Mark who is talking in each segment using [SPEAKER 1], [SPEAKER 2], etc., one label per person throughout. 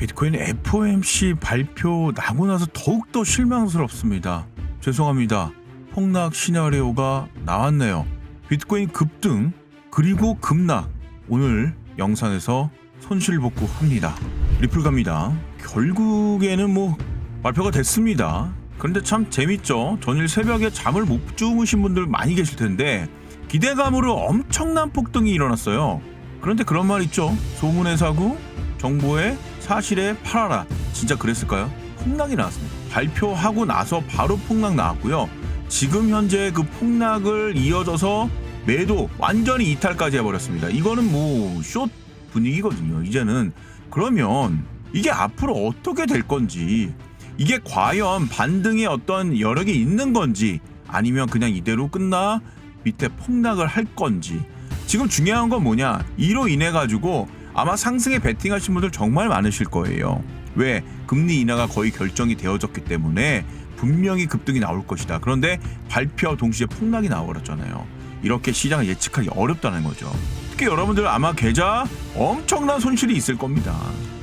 [SPEAKER 1] 비트코인 FOMC 발표 나고 나서 더욱더 실망스럽습니다. 죄송합니다. 폭락 시나리오가 나왔네요. 비트코인 급등 그리고 급락. 오늘 영상에서 손실복구합니다. 리플 갑니다. 결국에는 발표가 됐습니다. 그런데 참 재밌죠. 전일 새벽에 잠을 못 주무신 분들 많이 계실 텐데 기대감으로 엄청난 폭등이 일어났어요. 그런데 그런 말 있죠. 소문의 사고, 정보의 사실에 팔아라. 진짜 그랬을까요? 폭락이 나왔습니다. 발표하고 나서 바로 폭락 나왔고요. 지금 현재 그 폭락을 이어져서 매도 완전히 이탈까지 해버렸습니다. 이거는 숏 분위기거든요. 이제는 그러면 이게 앞으로 어떻게 될 건지, 이게 과연 반등의 어떤 여력이 있는 건지, 아니면 그냥 이대로 끝나 밑에 폭락을 할 건지. 지금 중요한 건 뭐냐, 이로 인해 가지고 아마 상승에 베팅하신 분들 정말 많으실 거예요. 왜? 금리 인하가 거의 결정이 되어졌기 때문에 분명히 급등이 나올 것이다. 그런데 발표 동시에 폭락이 나와버렸잖아요. 이렇게 시장을 예측하기 어렵다는 거죠. 특히 여러분들 아마 계좌 엄청난 손실이 있을 겁니다.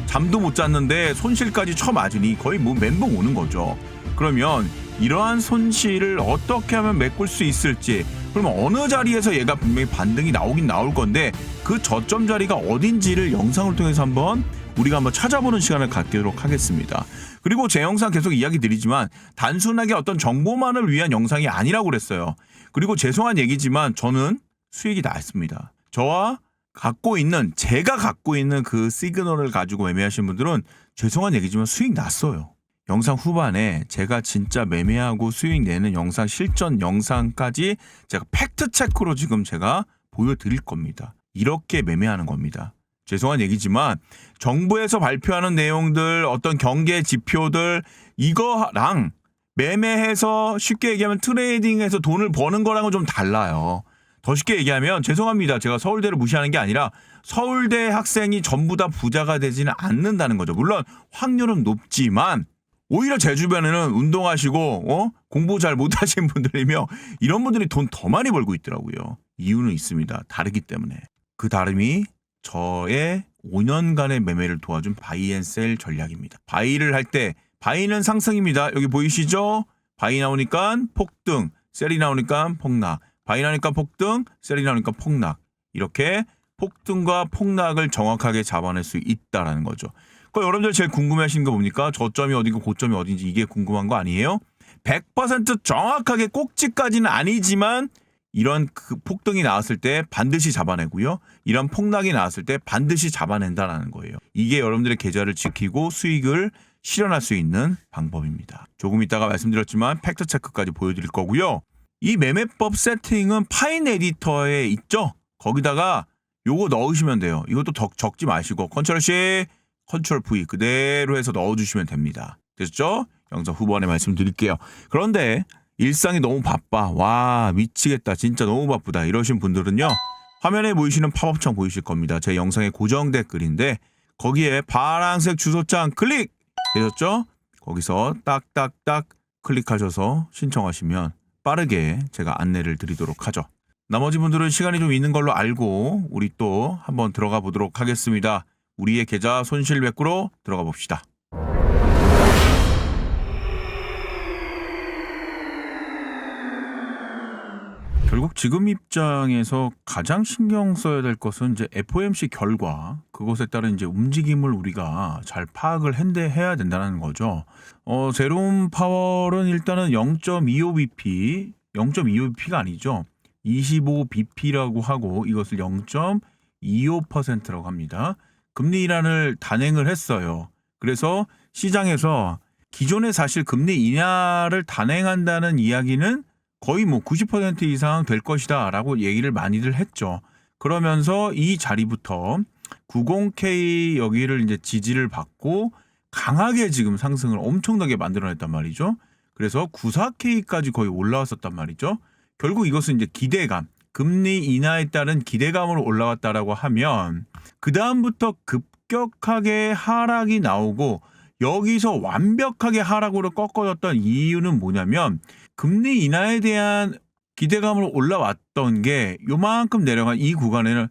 [SPEAKER 1] 잠도 못 잤는데 손실까지 쳐맞으니 거의 멘붕 오는 거죠. 그러면 이러한 손실을 어떻게 하면 메꿀 수 있을지, 그러면 어느 자리에서 얘가 분명히 반등이 나오긴 나올 건데 그 저점 자리가 어딘지를 영상을 통해서 우리가 한번 찾아보는 시간을 갖도록 하겠습니다. 그리고 제 영상 계속 이야기 드리지만 단순하게 어떤 정보만을 위한 영상이 아니라고 그랬어요. 그리고 죄송한 얘기지만 저는 수익이 났습니다. 제가 갖고 있는 그 시그널을 가지고 매매하신 분들은 죄송한 얘기지만 수익 났어요. 영상 후반에 제가 진짜 매매하고 수익 내는 영상, 실전 영상까지 제가 팩트 체크로 지금 제가 보여드릴 겁니다. 이렇게 매매하는 겁니다. 죄송한 얘기지만 정부에서 발표하는 내용들, 어떤 경계 지표들, 이거랑 매매해서 쉽게 얘기하면 트레이딩해서 돈을 버는 거랑은 좀 달라요. 더 쉽게 얘기하면 죄송합니다. 제가 서울대를 무시하는 게 아니라 서울대 학생이 전부 다 부자가 되지는 않는다는 거죠. 물론 확률은 높지만 오히려 제 주변에는 운동하시고 공부 잘 못하신 분들이며 이런 분들이 돈 더 많이 벌고 있더라고요. 이유는 있습니다. 다르기 때문에. 그 다름이 저의 5년간의 매매를 도와준 바이앤셀 전략입니다. 바이를 할 때 바이는 상승입니다. 여기 보이시죠? 바이 나오니까 폭등, 셀이 나오니까 폭락, 바이 나오니까 폭등, 셀이 나오니까 폭락. 이렇게 폭등과 폭락을 정확하게 잡아낼 수 있다라는 거죠. 여러분들 제일 궁금해하시는 거 뭡니까? 저점이 어디고 고점이 어딘지 이게 궁금한 거 아니에요? 100% 정확하게 꼭지까지는 아니지만 이런 그 폭등이 나왔을 때 반드시 잡아내고요. 이런 폭락이 나왔을 때 반드시 잡아낸다는 거예요. 이게 여러분들의 계좌를 지키고 수익을 실현할 수 있는 방법입니다. 조금 이따가 말씀드렸지만 팩트 체크까지 보여드릴 거고요. 이 매매법 세팅은 파인 에디터에 있죠? 거기다가 요거 넣으시면 돼요. 이것도 적지 마시고 컨트롤 C, 컨트롤 V 그대로 해서 넣어주시면 됩니다. 됐죠? 영상 후반에 말씀드릴게요. 그런데 일상이 너무 바빠. 와 미치겠다. 진짜 너무 바쁘다. 이러신 분들은요. 화면에 보이시는 팝업창 보이실 겁니다. 제 영상의 고정 댓글인데 거기에 파란색 주소창 클릭! 되셨죠? 거기서 딱딱딱 클릭하셔서 신청하시면 빠르게 제가 안내를 드리도록 하죠. 나머지 분들은 시간이 좀 있는 걸로 알고 우리 또 한번 들어가 보도록 하겠습니다. 우리의 계좌 손실 메꾸러 들어가 봅시다. 결국 지금 입장에서 가장 신경 써야 될 것은 이제 FOMC 결과, 그것에 따른 이제 움직임을 우리가 잘 파악을 해야 된다는 거죠. 제롬 파월은 일단은 0.25bp, 0.25bp가 아니죠. 25bp라고 하고 이것을 0.25%라고 합니다. 금리 인하를 단행을 했어요. 그래서 시장에서 기존에 사실 금리 인하를 단행한다는 이야기는 거의 90% 이상 될 것이다 라고 얘기를 많이들 했죠. 그러면서 이 자리부터 90K 여기를 이제 지지를 받고 강하게 지금 상승을 엄청나게 만들어냈단 말이죠. 그래서 94K까지 거의 올라왔었단 말이죠. 결국 이것은 이제 기대감, 금리 인하에 따른 기대감으로 올라왔다라고 하면 그 다음부터 급격하게 하락이 나오고 여기서 완벽하게 하락으로 꺾어졌던 이유는 뭐냐면 금리 인하에 대한 기대감으로 올라왔던 게 요만큼 내려간 이 구간에는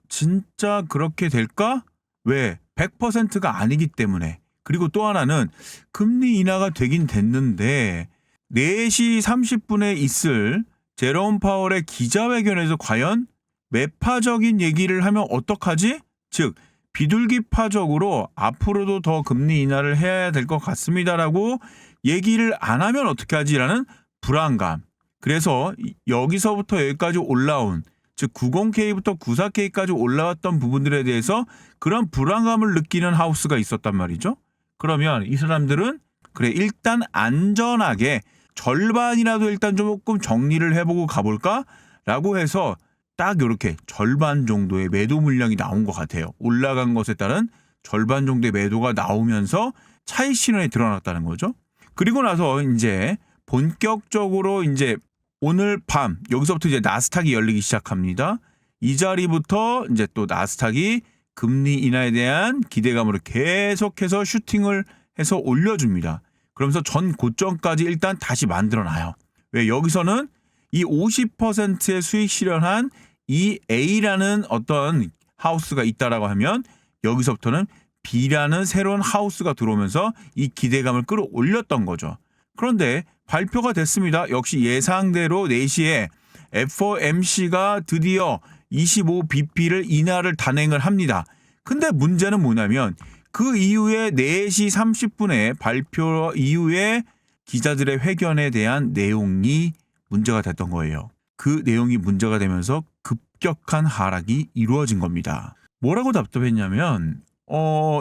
[SPEAKER 1] 진짜 그렇게 될까? 왜? 100%가 아니기 때문에. 그리고 또 하나는 금리 인하가 되긴 됐는데 4시 30분에 있을 제롬 파월의 기자회견에서 과연 매파적인 얘기를 하면 어떡하지? 즉 비둘기파적으로 앞으로도 더 금리 인하를 해야 될 것 같습니다라고 얘기를 안 하면 어떻게 하지라는 불안감. 그래서 여기서부터 여기까지 올라온 즉 90K부터 94K까지 올라왔던 부분들에 대해서 그런 불안감을 느끼는 하우스가 있었단 말이죠. 그러면 이 사람들은 그래 일단 안전하게 절반이라도 일단 조금 정리를 해보고 가볼까? 라고 해서 딱 이렇게 절반 정도의 매도 물량이 나온 것 같아요. 올라간 것에 따른 절반 정도의 매도가 나오면서 차익 신호에 드러났다는 거죠. 그리고 나서 이제 본격적으로 이제 오늘 밤 여기서부터 이제 나스닥이 열리기 시작합니다. 이 자리부터 이제 또 나스닥이 금리 인하에 대한 기대감으로 계속해서 슈팅을 해서 올려줍니다. 그러면서 전 고점까지 일단 다시 만들어놔요. 왜 여기서는 이 50%의 수익 실현한 이 A라는 어떤 하우스가 있다라고 하면 여기서부터는 B라는 새로운 하우스가 들어오면서 이 기대감을 끌어올렸던 거죠. 그런데 발표가 됐습니다. 역시 예상대로 4시에 FOMC가 드디어 25bp를 인하를 단행을 합니다. 근데 문제는 뭐냐면 그 이후에 4시 30분에 발표 이후에 기자들의 회견에 대한 내용이 문제가 됐던 거예요. 그 내용이 문제가 되면서 급격한 하락이 이루어진 겁니다. 뭐라고 답답했냐면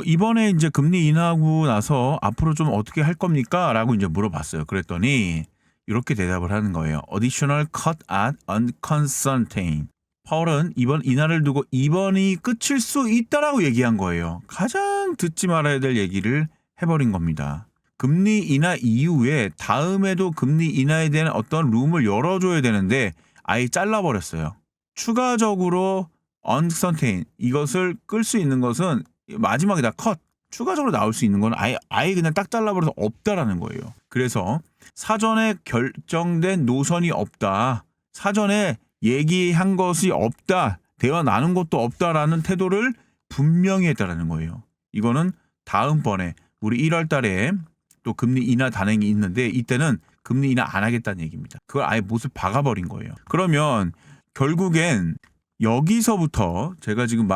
[SPEAKER 1] 이번에 이제 금리 인하하고 나서 앞으로 좀 어떻게 할 겁니까? 라고 이제 물어봤어요. 그랬더니 이렇게 대답을 하는 거예요. Additional cut at uncertain. 파월은 이번 인하를 두고 이번이 끝일 수 있다라고 얘기한 거예요. 가장 듣지 말아야 될 얘기를 해버린 겁니다. 금리 인하 이후에 다음에도 금리 인하에 대한 어떤 룸을 열어줘야 되는데 아예 잘라버렸어요. 추가적으로 uncertain 이것을 끌 수 있는 것은 마지막에다 컷 추가적으로 나올 수 있는 건 아예 그냥 딱 잘라버려서 없다라는 거예요. 그래서 사전에 결정된 노선이 없다. 사전에 얘기한 것이 없다. 대화 나눈 것도 없다라는 태도를 분명히 했다라는 거예요. 이거는 다음번에 우리 1월 달에 또 금리 인하 단행이 있는데 이때는 금리 인하 안 하겠다는 얘기입니다. 그걸 아예 못을 박아버린 거예요. 그러면 결국엔 여기서부터 제가 지금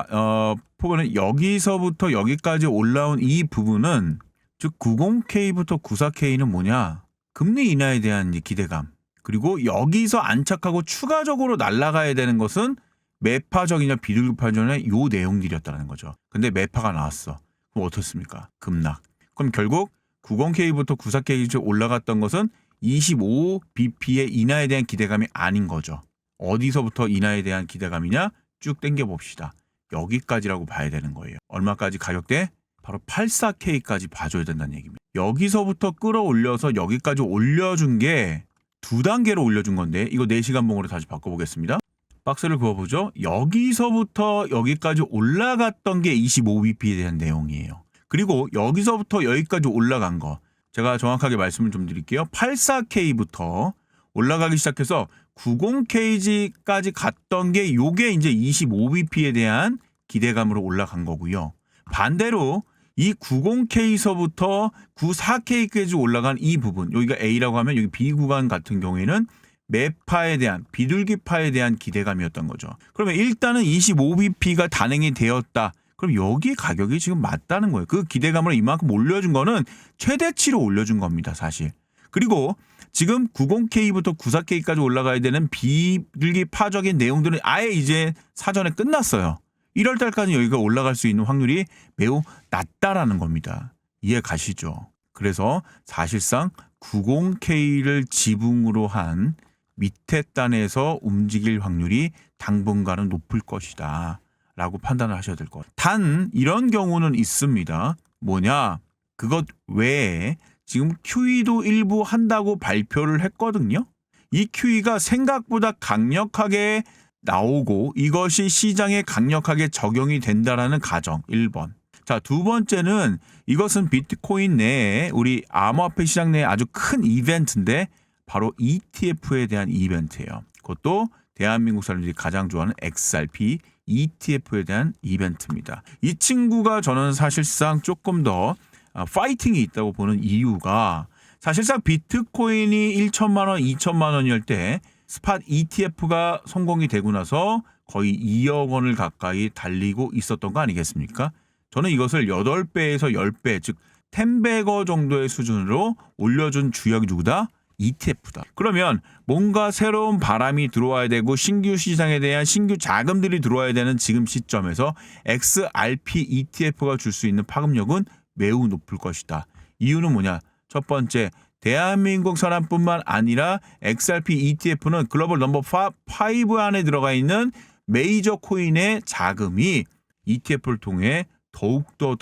[SPEAKER 1] 포괄은 여기서부터 여기까지 올라온 이 부분은 즉 90K부터 94K는 뭐냐? 금리 인하에 대한 기대감. 그리고 여기서 안착하고 추가적으로 날아가야 되는 것은 매파적이냐 비둘기파적이냐 요 내용들이었다는 거죠. 근데 매파가 나왔어. 그럼 어떻습니까? 급락. 그럼 결국 90K부터 94K 올라갔던 것은 25bp의 인하에 대한 기대감이 아닌 거죠. 어디서부터 인하에 대한 기대감이냐? 쭉 당겨봅시다. 여기까지라고 봐야 되는 거예요. 얼마까지 가격대? 바로 84K까지 봐줘야 된다는 얘기입니다. 여기서부터 끌어올려서 여기까지 올려준 게 2단계로 올려준 건데 이거 4시간 봉으로 다시 바꿔보겠습니다. 박스를 그어보죠. 여기서부터 여기까지 올라갔던 게 25bp에 대한 내용이에요. 그리고 여기서부터 여기까지 올라간 거 제가 정확하게 말씀을 좀 드릴게요. 84K부터 올라가기 시작해서 90K까지 갔던 게 요게 이제 25bp에 대한 기대감으로 올라간 거고요. 반대로 이 90K서부터 94K까지 올라간 이 부분 여기가 A라고 하면 여기 B 구간 같은 경우에는 매파에 대한 비둘기파에 대한 기대감이었던 거죠. 그러면 일단은 25bp가 단행이 되었다. 그럼 여기 가격이 지금 맞다는 거예요. 그 기대감을 이만큼 올려준 거는 최대치로 올려준 겁니다. 사실. 그리고 지금 90K부터 94K까지 올라가야 되는 비둘기파적인 내용들은 아예 이제 사전에 끝났어요. 1월 달까지 여기가 올라갈 수 있는 확률이 매우 낮다라는 겁니다. 이해 가시죠? 그래서 사실상 90K를 지붕으로 한 밑에 단에서 움직일 확률이 당분간은 높을 것이다 라고 판단을 하셔야 될 것 같아요. 단 이런 경우는 있습니다. 뭐냐? 그것 외에 지금 QE도 일부 한다고 발표를 했거든요. 이 QE가 생각보다 강력하게 나오고 이것이 시장에 강력하게 적용이 된다라는 가정 1번. 자, 두 번째는 이것은 비트코인 내에 우리 암호화폐 시장 내에 아주 큰 이벤트인데 바로 ETF에 대한 이벤트예요. 그것도 대한민국 사람들이 가장 좋아하는 XRP ETF에 대한 이벤트입니다. 이 친구가 저는 사실상 조금 더 파이팅이 있다고 보는 이유가 사실상 비트코인이 1천만 원, 2천만 원일 때 스팟 ETF가 성공이 되고 나서 거의 2억 원을 가까이 달리고 있었던 거 아니겠습니까? 저는 이것을 8배에서 10배, 즉 10배거 정도의 수준으로 올려준 주역이 누구다? ETF다. 그러면 뭔가 새로운 바람이 들어와야 되고 신규 시장에 대한 신규 자금들이 들어와야 되는 지금 시점에서 XRP ETF가 줄 수 있는 파급력은 매우 높을 것이다. 이유는 뭐냐? 첫 번째, 대한민국 사람뿐만 아니라 XRP ETF는 글로벌 넘버 5 안에 들어가 있는 메이저 코인의 자금이 ETF를 통해 더욱더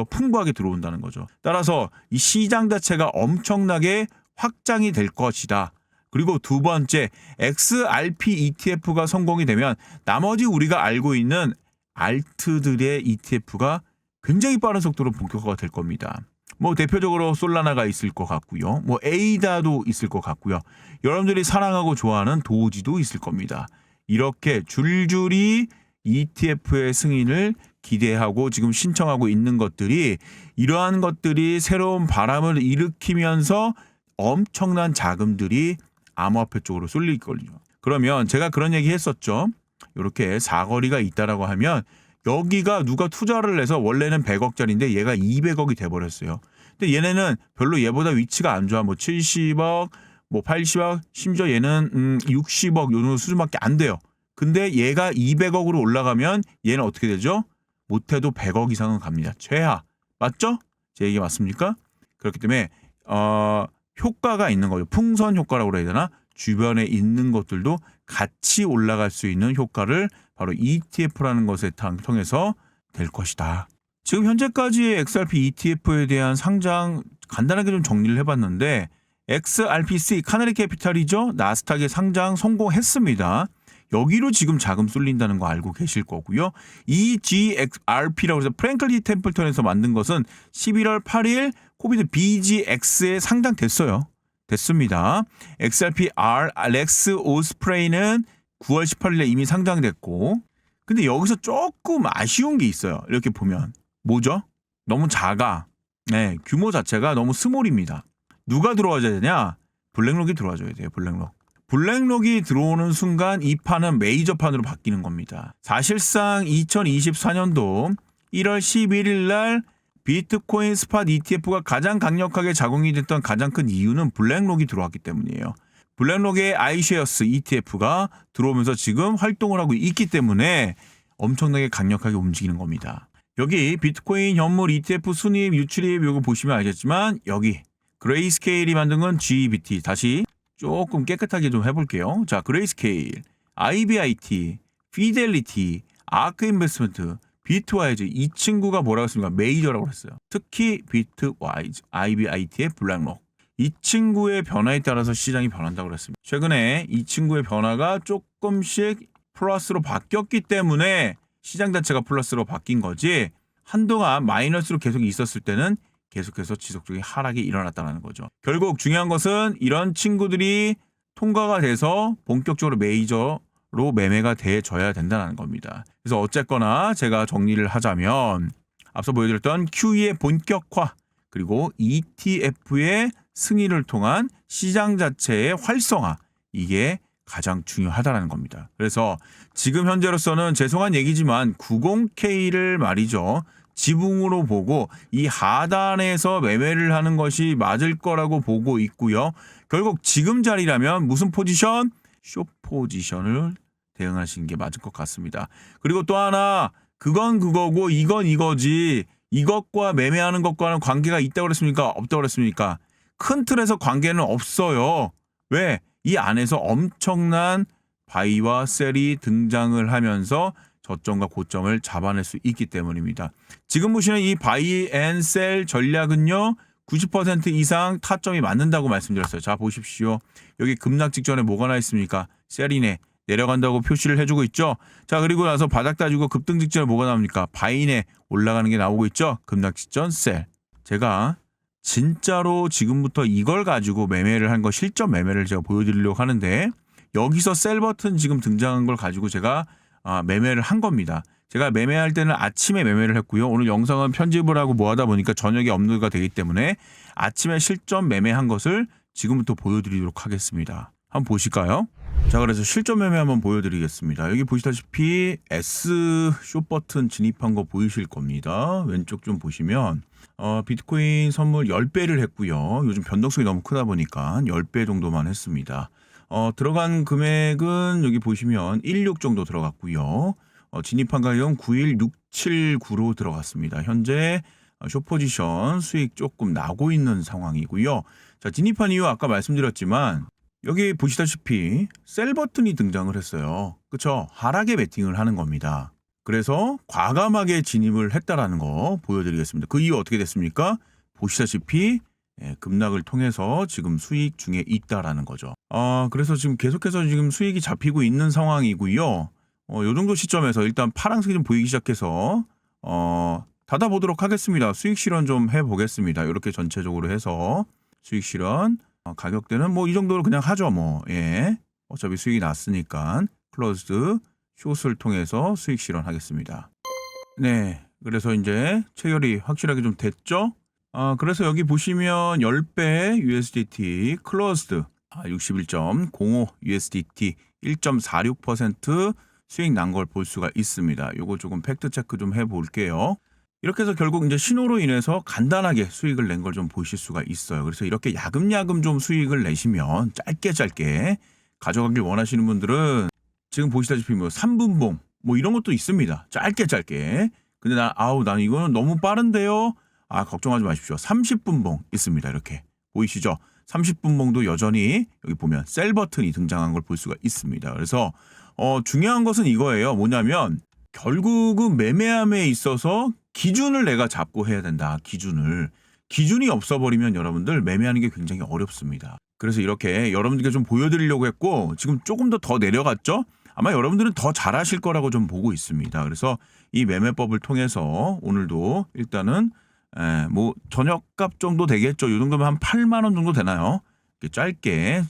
[SPEAKER 1] 풍부하게 들어온다는 거죠. 따라서 이 시장 자체가 엄청나게 확장이 될 것이다. 그리고 두 번째, XRP ETF가 성공이 되면 나머지 우리가 알고 있는 알트들의 ETF가 굉장히 빠른 속도로 본격화가 될 겁니다. 뭐 대표적으로 솔라나가 있을 것 같고요. 뭐 에이다도 있을 것 같고요. 여러분들이 사랑하고 좋아하는 도지도 있을 겁니다. 이렇게 줄줄이 ETF의 승인을 기대하고 지금 신청하고 있는 것들이 이러한 것들이 새로운 바람을 일으키면서 엄청난 자금들이 암호화폐 쪽으로 쏠릴 거예요. 그러면 제가 그런 얘기 했었죠. 이렇게 사거리가 있다라고 하면 여기가 누가 투자를 해서 원래는 100억짜리인데 얘가 200억이 돼버렸어요. 근데 얘네는 별로 얘보다 위치가 안 좋아. 뭐 70억, 뭐 80억, 심지어 얘는 60억 요 정도 수준밖에 안 돼요. 근데 얘가 200억으로 올라가면 얘는 어떻게 되죠? 못해도 100억 이상은 갑니다. 최하. 맞죠? 제 얘기 맞습니까? 그렇기 때문에 효과가 있는 거죠. 풍선 효과라고 해야 되나? 주변에 있는 것들도 같이 올라갈 수 있는 효과를 바로 ETF라는 것에 통해서 될 것이다. 지금 현재까지의 XRP ETF에 대한 상장 간단하게 좀 정리를 해봤는데 XRPC 카나리 캐피탈이죠. 나스닥에 상장 성공했습니다. 여기로 지금 자금 쏠린다는 거 알고 계실 거고요. EGXRP라고 해서 프랭클리 템플턴에서 만든 것은 11월 8일 코비드 BGX에 상장됐어요. 됐습니다. XRP-R 렉스 오스프레이는 9월 18일에 이미 상장됐고 근데 여기서 조금 아쉬운 게 있어요. 이렇게 보면. 뭐죠? 너무 작아. 네, 규모 자체가 너무 스몰입니다. 누가 들어와줘야 되냐? 블랙록이 들어와줘야 돼요. 블랙록. 블랙록이 들어오는 순간 이 판은 메이저 판으로 바뀌는 겁니다. 사실상 2024년도 1월 11일 날 비트코인 스팟 ETF가 가장 강력하게 작용이 됐던 가장 큰 이유는 블랙록이 들어왔기 때문이에요. 블랙록의 iShares ETF가 들어오면서 지금 활동을 하고 있기 때문에 엄청나게 강력하게 움직이는 겁니다. 여기 비트코인 현물 ETF 순이입, 유출입 이거 보시면 알겠지만 여기 그레이스케일이 만든 건 GBT 다시 조금 깨끗하게 좀 해볼게요. 자, 그레이스케일, IBIT, 피델리티, 아크 인베스트먼트, 비트와이즈 이 친구가 뭐라고 했습니까? 메이저라고 했어요. 특히 비트와이즈, IBIT의 블랙록. 이 친구의 변화에 따라서 시장이 변한다고 그랬습니다. 최근에 이 친구의 변화가 조금씩 플러스로 바뀌었기 때문에 시장 자체가 플러스로 바뀐 거지 한동안 마이너스로 계속 있었을 때는 계속해서 지속적인 하락이 일어났다는 거죠. 결국 중요한 것은 이런 친구들이 통과가 돼서 본격적으로 메이저로 매매가 돼줘야 된다는 겁니다. 그래서 어쨌거나 제가 정리를 하자면 앞서 보여드렸던 QE의 본격화 그리고 ETF의 승인을 통한 시장 자체의 활성화 이게 가장 중요하다는 겁니다. 그래서 지금 현재로서는 죄송한 얘기지만 90K를 말이죠. 지붕으로 보고 이 하단에서 매매를 하는 것이 맞을 거라고 보고 있고요. 결국 지금 자리라면 무슨 포지션? 숏 포지션을 대응하시는 게 맞을 것 같습니다. 그리고 또 하나 그건 그거고 이건 이거지 이것과 매매하는 것과는 관계가 있다고 그랬습니까? 없다고 그랬습니까? 큰 틀에서 관계는 없어요. 왜? 이 안에서 엄청난 바이와 셀이 등장을 하면서 저점과 고점을 잡아낼 수 있기 때문입니다. 지금 보시는 이 바이 앤 셀 전략은요. 90% 이상 타점이 맞는다고 말씀드렸어요. 자 보십시오. 여기 급락 직전에 뭐가 나 있습니까? 셀이네. 내려간다고 표시를 해주고 있죠. 자 그리고 나서 바닥 따지고 급등 직전에 뭐가 나옵니까? 바이네 올라가는 게 나오고 있죠. 급락 직전 셀. 제가 진짜로 지금부터 이걸 가지고 매매를 한 거 실전 매매를 제가 보여드리려고 하는데 여기서 셀 버튼 지금 등장한 걸 가지고 제가 매매를 한 겁니다. 제가 매매할 때는 아침에 매매를 했고요. 오늘 영상은 편집을 하고 뭐 하다 보니까 저녁에 업로드가 되기 때문에 아침에 실전 매매한 것을 지금부터 보여드리도록 하겠습니다. 한번 보실까요? 자, 그래서 실전 매매 한번 보여드리겠습니다. 여기 보시다시피 S 숏 버튼 진입한 거 보이실 겁니다. 왼쪽 좀 보시면 비트코인 선물 10배를 했고요. 요즘 변동성이 너무 크다 보니까 10배 정도만 했습니다. 들어간 금액은 여기 보시면 16 정도 들어갔고요. 진입한 가격은 91679로 들어갔습니다. 현재 숏 포지션 수익 조금 나고 있는 상황이고요. 자, 진입한 이유 아까 말씀드렸지만 여기 보시다시피 셀 버튼이 등장을 했어요. 그쵸? 하락에 베팅을 하는 겁니다. 그래서 과감하게 진입을 했다라는 거 보여드리겠습니다. 그 이유 어떻게 됐습니까? 보시다시피 급락을 통해서 지금 수익 중에 있다라는 거죠. 그래서 지금 계속해서 지금 수익이 잡히고 있는 상황이고요. 요 정도 시점에서 일단 파란색이 좀 보이기 시작해서 닫아보도록 하겠습니다. 수익 실현 좀 해보겠습니다. 이렇게 전체적으로 해서 수익 실현 가격대는 뭐 이 정도로 그냥 하죠. 뭐 예. 어차피 수익이 났으니까 클로즈드 숏을 통해서 수익 실현하겠습니다. 네, 그래서 이제 체결이 확실하게 좀 됐죠. 그래서 여기 보시면 10배 USDT 클로즈드 61.05 USDT 1.46% 수익 난 걸 볼 수가 있습니다. 요거 조금 팩트 체크 좀 해볼게요. 이렇게 해서 결국 이제 신호로 인해서 간단하게 수익을 낸 걸 좀 보실 수가 있어요. 그래서 이렇게 야금야금 좀 수익을 내시면 짧게 가져가길 원하시는 분들은 지금 보시다시피 뭐 3분봉 뭐 이런 것도 있습니다. 짧게. 근데 나는 이거는 너무 빠른데요. 걱정하지 마십시오. 30분봉 있습니다. 이렇게 보이시죠? 30분봉도 여전히 여기 보면 셀 버튼이 등장한 걸 볼 수가 있습니다. 그래서 중요한 것은 이거예요. 뭐냐면 결국은 매매함에 있어서 기준을 내가 잡고 해야 된다. 기준이 없어버리면 여러분들 매매하는 게 굉장히 어렵습니다. 그래서 이렇게 여러분들께 좀 보여드리려고 했고 지금 조금 더 내려갔죠? 아마 여러분들은 더 잘하실 거라고 좀 보고 있습니다. 그래서 이 매매법을 통해서 오늘도 일단은 뭐 저녁값 정도 되겠죠. 이 정도면 한 8만 원 정도 되나요? 이렇게 짧게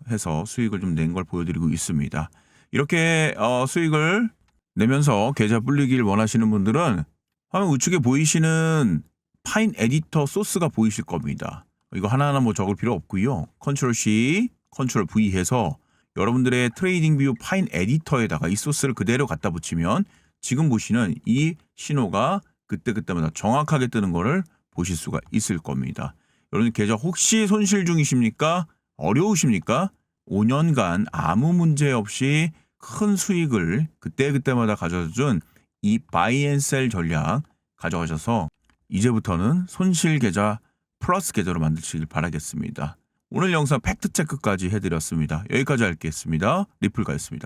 [SPEAKER 1] 해서 수익을 좀 낸 걸 보여드리고 있습니다. 이렇게 수익을 내면서 계좌 불리길 원하시는 분들은 화면 우측에 보이시는 파인 에디터 소스가 보이실 겁니다. 이거 하나하나 뭐 적을 필요 없고요. 컨트롤 C, 컨트롤 V 해서 여러분들의 트레이딩 뷰 파인 에디터에다가 이 소스를 그대로 갖다 붙이면 지금 보시는 이 신호가 그때마다 정확하게 뜨는 거를 보실 수가 있을 겁니다. 여러분 계좌 혹시 손실 중이십니까? 어려우십니까? 5년간 아무 문제 없이 큰 수익을 그때마다 가져준 이 바이 앤 셀 전략 가져가셔서 이제부터는 손실 계좌 플러스 계좌로 만드시길 바라겠습니다. 오늘 영상 팩트 체크까지 해드렸습니다. 여기까지 하겠습니다. 리플가였습니다.